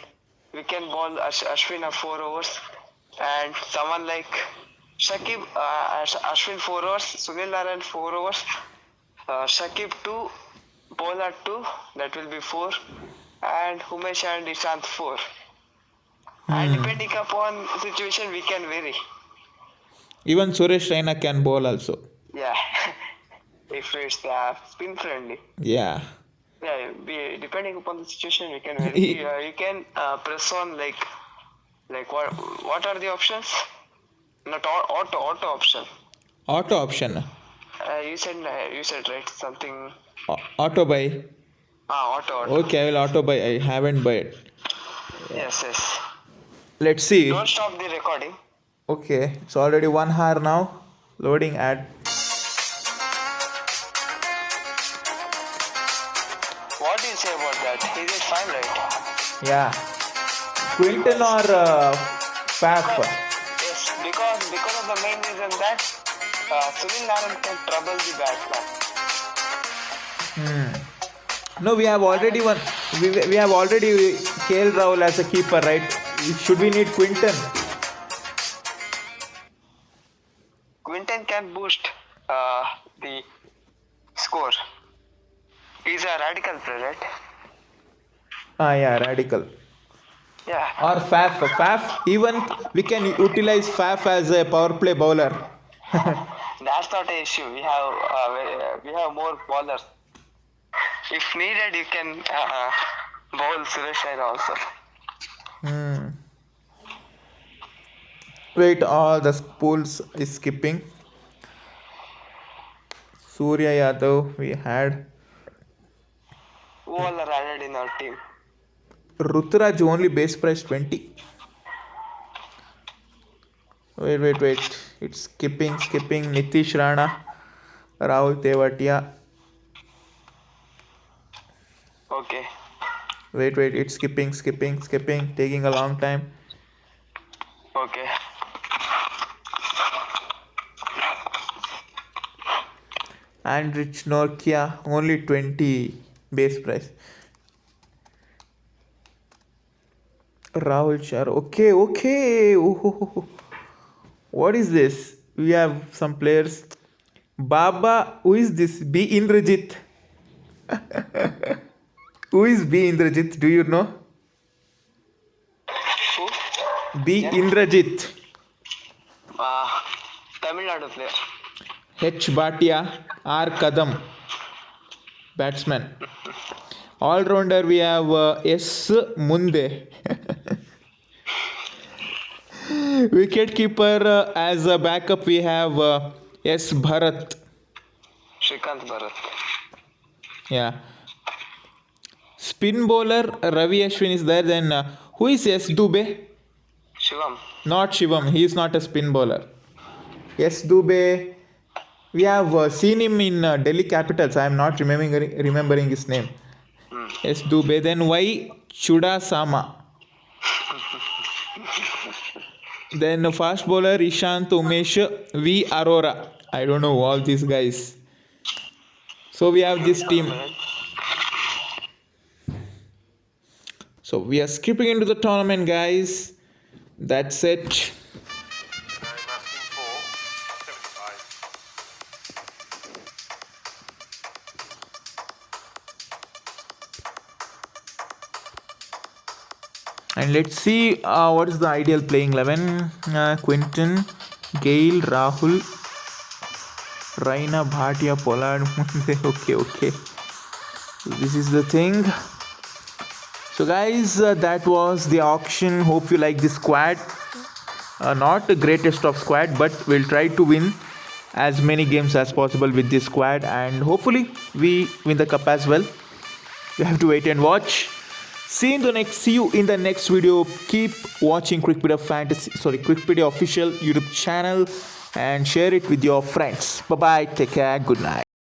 we can bowl Ashwin at 4 overs, and someone like Shakib, Ashwin 4 overs, Sunil Narayan 4 overs, Shakib 2, Pollard 2, that will be 4, and Umesh and Ishant 4. And depending upon situation, we can vary. Even Suresh Raina can bowl also. Yeah, if it's spin friendly. Yeah. Yeah, depending upon the situation, we can vary. You can press on like what are the options? Not auto option. Auto option. You said right something. Auto buy. Auto. Okay, I will auto buy. I haven't buy it. Yes. Let's see. Don't stop the recording. Okay, it's already 1 hour now. Loading ad. What do you say about that? Is it fine, right? Yeah. Quinton or Faf? Yes, because of the main reason that Sunil Narayan can trouble the batsman. No, we have already one. We have already KL Rahul as a keeper, right? Should we need Quinton? Quinton can boost the score. He's a radical player, right? Yeah, Radical. Yeah. Or Faf. Even we can utilize Faf as a power play bowler. That's not an issue. We have more bowlers. If needed, you can bowl Suresh Raina also. Wait, all the pools is skipping. Surya Yadav, we had. Who all are added in our team? Ruturaj only base price 20. Wait. It's skipping. Nitish Rana, Rahul Tewatia. Okay. Wait. It's skipping. Taking a long time. Okay. And Rich Norkia, only 20 base price. Rahul Char. Okay. Oh. What is this? We have some players. Baba, who is this? B. Indrajit. Who is B. Indrajit? Do you know? Who? B. Indrajit. Tamil Nadu player. H. Bhatia. R. Kadam. Batsman. All rounder we have S. Munde. Wicket keeper as a backup we have S. Bharat. Shrikant Bharat. Yeah. Spin bowler Ravi Ashwin is there. Then who is S. Dubey? Shivam. Not Shivam. He is not a spin bowler. S. Dubey. We have seen him in Delhi Capitals. I am not remembering his name. S. Dubey. Then Y. Chudasama. Then fast bowler Ishant Umesh V. Arora. I don't know all these guys. So we have this team. So we are skipping into the tournament, guys. That's it. I'm asking for 75. And let's see what is the ideal playing 11. Quinton, Gale, Rahul, Raina, Bhatia, Pollard. Okay. This is the thing. So guys, that was the auction. Hope you like this squad. Not the greatest of squad, but we'll try to win as many games as possible with this squad, and hopefully we win the cup as well. You have to wait and watch. See you in the next video. Keep watching Crickpedia Official YouTube channel and share it with your friends. Bye bye. Take care. Good night.